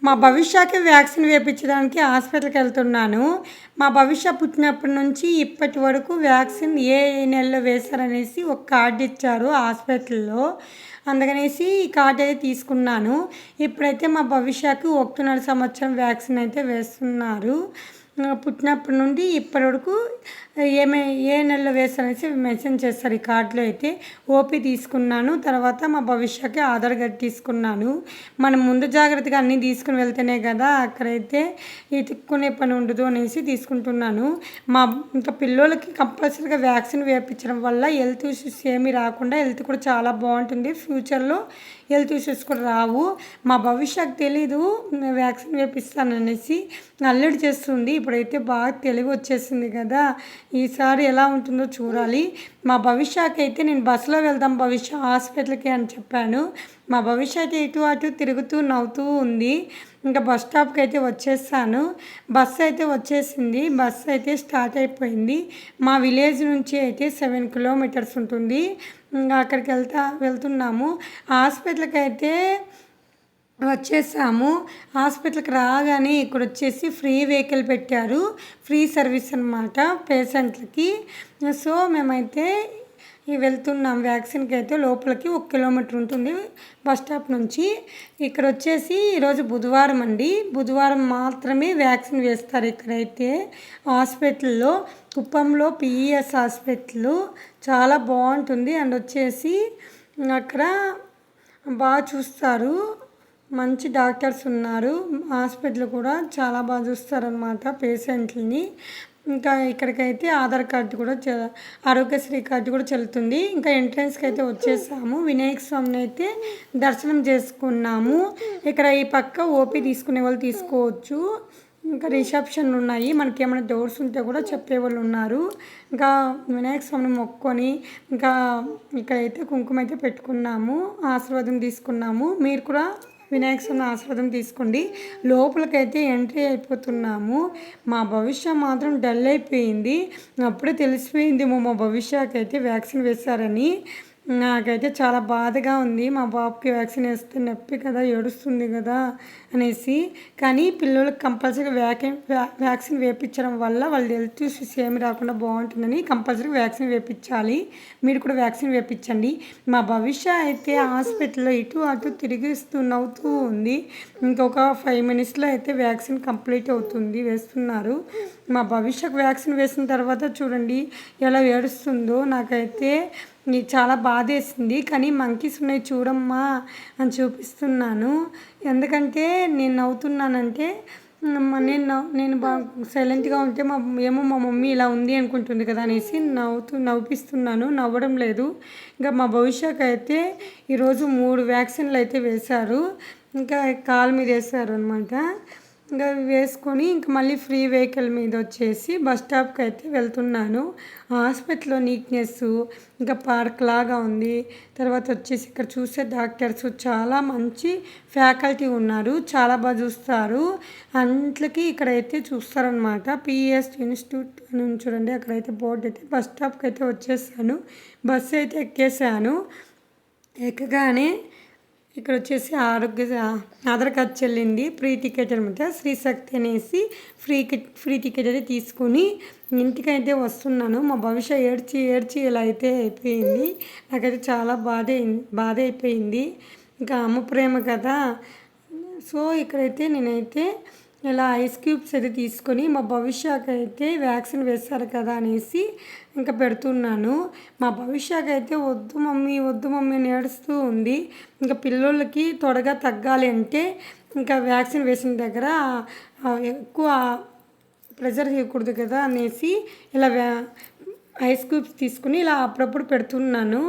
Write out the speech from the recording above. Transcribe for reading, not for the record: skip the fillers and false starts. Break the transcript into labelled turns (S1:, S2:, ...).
S1: మా భవిష్యకి వ్యాక్సిన్ వేయించడానికి హాస్పిటల్కి వెళ్తున్నాను. మా భవిష్య పుట్టినప్పటి నుంచి ఇప్పటి వరకు వ్యాక్సిన్ ఏ నెలలో వేశారనేసి ఒక కార్డు ఇచ్చారు హాస్పిటల్లో. అందుకనేసి ఈ కార్డు అయితే తీసుకున్నాను. ఇప్పుడైతే మా భవిష్యకు 1.5 సంవత్సరం వ్యాక్సిన్ అయితే వేస్తున్నారు. పుట్టినప్పటి నుండి ఇప్పటి వరకు ఏ నెలలో వేస్తారనేసి మెన్షన్ చేస్తారు ఈ కార్డులో. అయితే ఓపీ తీసుకున్నాను. తర్వాత మా భవిష్యకి ఆధార్ కార్డు తీసుకున్నాను. మనం ముందు జాగ్రత్తగా అన్నీ తీసుకుని వెళ్తేనే కదా అక్కడైతే ఎత్తుక్కునే పని ఉండదు అనేసి తీసుకుంటున్నాను. ఇంకా పిల్లలకి కంపల్సరీగా వ్యాక్సిన్ వేయించడం వల్ల హెల్త్ ఇష్యూస్ ఏమీ రాకుండా హెల్త్ కూడా చాలా బాగుంటుంది. ఫ్యూచర్లో హెల్త్ ఇష్యూస్ కూడా రావు. మా భవిష్యకు తెలీదు వ్యాక్సిన్ వేపిస్తాననేసి అల్లడి చేస్తుంది. ఇప్పుడైతే బాగా తెలివి వచ్చేసింది కదా, ఈసారి ఎలా ఉంటుందో చూడాలి. మా భవిష్యకి అయితే నేను బస్సులో వెళ్దాం భవిష్య హాస్పిటల్కి అని చెప్పాను. మా భవిష్య అయితే ఇటు అటు తిరుగుతూ నవ్వుతూ ఉంది. ఇంకా బస్ స్టాప్కి అయితే వచ్చేసాను. బస్సు అయితే వచ్చేసింది. బస్సు అయితే స్టార్ట్ అయిపోయింది. మా విలేజ్ నుంచి అయితే 7 కిలోమీటర్స్ ఉంటుంది. ఇంకా అక్కడికి వెళ్తున్నాము. హాస్పిటల్కి అయితే వచ్చేసాము. హాస్పిటల్కి రాగానే ఇక్కడ వచ్చేసి ఫ్రీ వెహికల్ పెట్టారు. ఫ్రీ సర్వీస్ అన్నమాట పేషెంట్లకి. సో మేమైతే వెళ్తున్నాం వ్యాక్సిన్కి. అయితే లోపలికి 1 కిలోమీటర్ ఉంటుంది బస్ స్టాప్ నుంచి. ఇక్కడ వచ్చేసి ఈరోజు బుధవారం అండి. బుధవారం మాత్రమే వ్యాక్సిన్ వేస్తారు ఇక్కడైతే హాస్పిటల్లో. కుప్పంలో పిఈఎస్ హాస్పిటల్ చాలా బాగుంటుంది. అండ్ వచ్చేసి అక్కడ బాగా చూస్తారు, మంచి డాక్టర్స్ ఉన్నారు. హాస్పిటల్ కూడా చాలా బాగా చూస్తారనమాట పేషెంట్లని. ఇంకా ఇక్కడికైతే ఆధార్ కార్డు కూడా ఆరోగ్యశ్రీ కార్డు కూడా చెల్లుతుంది. ఇంకా ఎంట్రన్స్కి అయితే వచ్చేసాము. వినాయక స్వామిని అయితే దర్శనం చేసుకున్నాము. ఇక్కడ ఈ పక్క ఓపీ తీసుకునే వాళ్ళు తీసుకోవచ్చు. ఇంకా రిసెప్షన్ ఉన్నాయి. మనకి ఏమైనా డౌట్స్ ఉంటే కూడా చెప్పేవాళ్ళు ఉన్నారు. ఇంకా వినాయక స్వామిని మొక్కుకొని ఇంకా ఇక్కడైతే కుంకుమ అయితే పెట్టుకున్నాము, ఆశీర్వాదం తీసుకున్నాము. మీరు కూడా వినాయక స్వామి ఆశీర్వాదం తీసుకోండి. లోపలికైతే ఎంట్రీ అయిపోతున్నాము. మా భవిష్య మాత్రం డల్ అయిపోయింది. అప్పుడే తెలిసిపోయింది మా భవిష్యకి అయితే వ్యాక్సిన్ వేశారని. నాకైతే చాలా బాధగా ఉంది. మా బాబుకి వ్యాక్సిన్ వేస్తే నొప్పి కదా, ఏడుస్తుంది కదా అనేసి. కానీ పిల్లలకు కంపల్సరీ వ్యాక్సిన్ వేయించడం వల్ల వాళ్ళ హెల్త్ ఇష్యూస్ ఏమి రాకుండా బాగుంటుందని కంపల్సరీ వ్యాక్సిన్ వేయించాలి. మీరు కూడా వ్యాక్సిన్ వేయించండి. మా భవిష్య అయితే హాస్పిటల్లో ఇటు అటు తిరిగిస్తూ నవ్వుతూ ఉంది. ఇంకొక 5 మినిట్స్లో అయితే వ్యాక్సిన్ కంప్లీట్ అవుతుంది, వేస్తున్నారు. మా భవిష్యకు వ్యాక్సిన్ వేసిన తర్వాత చూడండి ఎలా ఏడుస్తుందో. నాకైతే చాలా బాధేసింది. కానీ మంకీస్ ఉన్నాయి చూడమ్మా అని చూపిస్తున్నాను. ఎందుకంటే నేను నవ్వుతున్నానంటే నేను బాగా సైలెంట్గా ఉంటే మా మమ్మీ ఇలా ఉంది అనుకుంటుంది కదా అనేసి నవ్విస్తున్నాను. నవ్వడం లేదు. ఇంకా మా భవిష్యకు అయితే ఈరోజు 3 వ్యాక్సిన్లు అయితే వేశారు. ఇంకా కాలు మీద వేశారు అనమాట. ఇంకా వేసుకొని ఇంకా మళ్ళీ ఫ్రీ వెహికల్ మీద వచ్చేసి బస్ స్టాప్కి అయితే వెళ్తున్నాను. హాస్పిటల్లో నీట్నెస్ ఇంకా పార్క్ లాగా ఉంది. తర్వాత వచ్చేసి ఇక్కడ చూసే డాక్టర్స్ చాలా మంచి ఫ్యాకల్టీ ఉన్నారు, చాలా బాగా చూస్తారు. అంట్లకి ఇక్కడైతే చూస్తారనమాట. పిఎస్ ఇన్స్టిట్యూట్ అని చూడండి, అక్కడైతే బోర్డు అయితే. బస్ స్టాప్కి అయితే వచ్చేసాను. బస్సు అయితే ఎక్కేసాను. ఎక్కగానే ఇక్కడ వచ్చేసి ఆధార్ కార్డ్ చెల్లింది. ఫ్రీ టికెట్ అనమాట. శ్రీశక్తి అనేసి ఫ్రీ టికెట్ అయితే తీసుకొని ఇంటికైతే వస్తున్నాను. మా భవిష్య ఏడ్చి ఇలా అయితే అయిపోయింది. నాకైతే చాలా బాధ అయిపోయింది. ఇంకా అమ్మ ప్రేమ కదా. సో ఇక్కడైతే నేనైతే ఇలా ఐస్ క్యూబ్స్ అయితే తీసుకొని మా భవిష్యకి అయితే వ్యాక్సిన్ వేస్తారు కదా అనేసి ఇంకా పెడుతున్నాను. మా భవిష్యకి అయితే వద్దు మమ్మీ అని ఏడుస్తూ ఉంది. ఇంకా పిల్లలకి త్వరగా తగ్గాలి అంటే ఇంకా వ్యాక్సిన్ వేసిన దగ్గర ఎక్కువ ప్రెజర్ చేయకూడదు కదా అనేసి ఇలా ఐస్ క్యూబ్స్ తీసుకుని ఇలా అప్పుడప్పుడు పెడుతున్నాను.